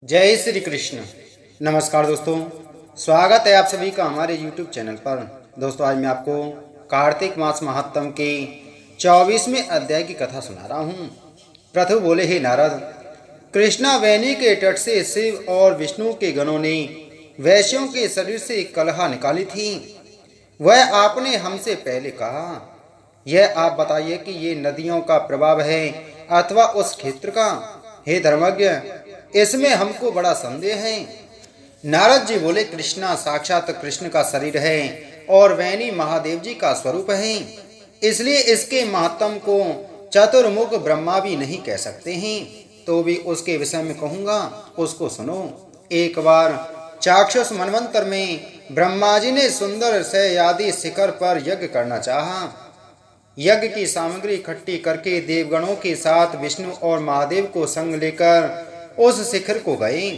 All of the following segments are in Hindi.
जय श्री कृष्ण। नमस्कार दोस्तों, स्वागत है आप सभी का हमारे YouTube चैनल पर। दोस्तों, आज मैं आपको कार्तिक मास महात्म के 24वें अध्याय की कथा सुना रहा हूँ। प्रभु बोले, हे नारद, कृष्णा वेणी के तट से शिव और विष्णु के गणों ने वैश्यों के शरीर से कलह निकाली थी। वह आपने हमसे पहले कहा, यह आप बताइए कि ये नदियों का प्रभाव है अथवा उस क्षेत्र का। हे धर्मज्ञ, इसमें हमको बड़ा संदेह है। नारद जी बोले, कृष्णा साक्षात कृष्ण का शरीर है और वैनी महादेव जी का स्वरूप है, इसलिए इसके महात्म को चतुर्मुख ब्रह्मा भी नहीं कह सकते हैं। तो भी उसके विषय में कहूँगा, उसको सुनो। एक बार चाक्षुष मनवंतर में ब्रह्मा जी ने सुंदर से आदि शिखर पर यज्ञ करना चाहा। यज्ञ की सामग्री इकट्ठी करके देवगणों के साथ विष्णु और महादेव को संग लेकर उस शिखर को गए।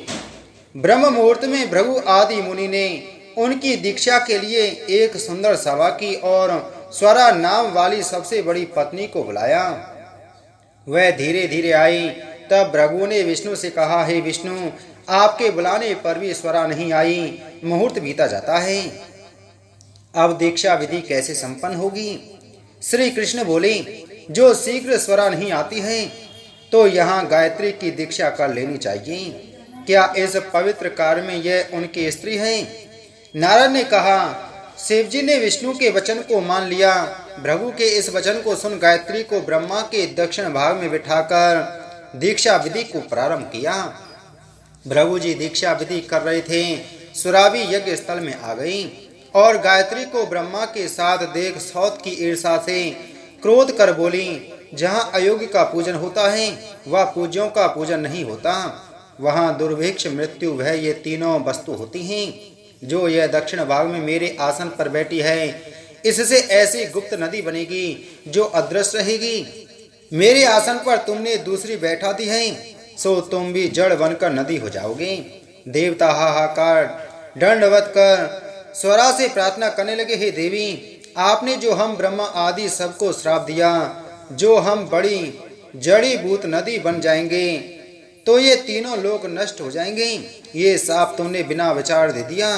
ब्रह्म मुहूर्त में भृगु आदि मुनि ने उनकी दीक्षा के लिए एक सुंदर सभा की और स्वरा नाम वाली सबसे बड़ी पत्नी को बुलाया। वह धीरे धीरे आई। तब भृगु ने विष्णु से कहा, हे विष्णु, आपके बुलाने पर भी स्वरा नहीं आई, मुहूर्त बीता जाता है, अब दीक्षा विधि कैसे संपन्न होगी? श्री कृष्ण बोले, जो शीघ्र स्वरा नहीं आती है तो यहाँ गायत्री की दीक्षा कर लेनी चाहिए। क्या इस पवित्र कार्य में यह उनकी स्त्री है? नारद ने कहा, शिवजी ने विष्णु के वचन को मान लिया। भृगु के इस वचन को सुन गायत्री को ब्रह्मा के दक्षिण भाग में बिठाकर दीक्षा विधि को प्रारंभ किया। भृगु जी दीक्षा विधि कर रहे थे, सुरावी यज्ञ स्थल में आ गई और गायत्री को ब्रह्मा के साथ देख सौत की ईर्षा से क्रोध कर बोली, जहाँ अयोग्य का पूजन होता है वह पूज्यों का पूजन नहीं होता। वहाँ दुर्भिक्ष, मृत्यु, भय ये तीनों वस्तु होती हैं। जो यह दक्षिण भाग में मेरे आसन पर बैठी है, इससे ऐसी गुप्त नदी बनेगी जो अदृश्य रहेगी। मेरे आसन पर तुमने दूसरी बैठा दी है, सो तुम भी जड़ बनकर नदी हो जाओगे। देवता हाहाकार दंडवत कर स्वरा से प्रार्थना करने लगे, हे देवी, आपने जो हम ब्रह्मा आदि सबको श्राप दिया, जो हम बड़ी जड़ी भूत नदी बन जाएंगे तो ये तीनों लोग नष्ट हो जाएंगे, ये साप तुमने बिना विचार दे दिया,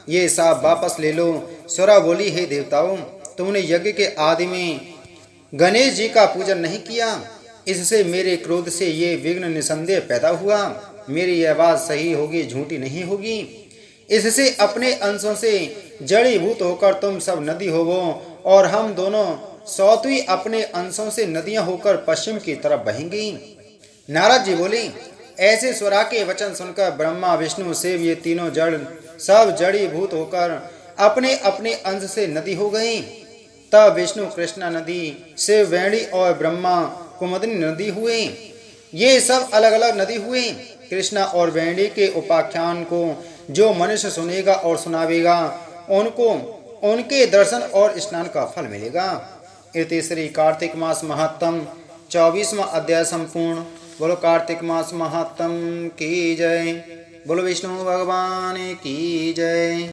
ये साप वापस ले लो। स्वरा बोली, हे देवताओं, तुमने यज्ञ के आदि में गणेश जी का पूजन नहीं किया, इससे मेरे क्रोध से ये विघ्न निसंदेह पैदा हुआ। मेरी यह बात सही होगी, झूठी नहीं होगी। इससे अपने अंशों से जड़ीभूत होकर तुम सब नदी होवो और हम दोनों सौतवी अपने अंशों से नदियां होकर पश्चिम की तरफ बहेंगी। नारद जी बोले, ऐसे स्वरा के वचन सुनकर ब्रह्मा, विष्णु, शिव ये तीनों जड़ सब जड़ीभूत होकर अपने अपने अंश से नदी हो गई। तब विष्णु कृष्णा नदी, शिव वेणी और ब्रह्मा कुमुदनी नदी हुए। ये सब अलग अलग नदी हुए। कृष्णा और वेणी के उपाख्यान को जो मनुष्य सुनेगा और सुनावेगा, उनको उनके दर्शन और स्नान का फल मिलेगा। इति श्री कार्तिक मास महात्म 24वां अध्याय संपूर्ण। बोलो कार्तिक मास महात्म की जय। बोलो विष्णु भगवान की जय।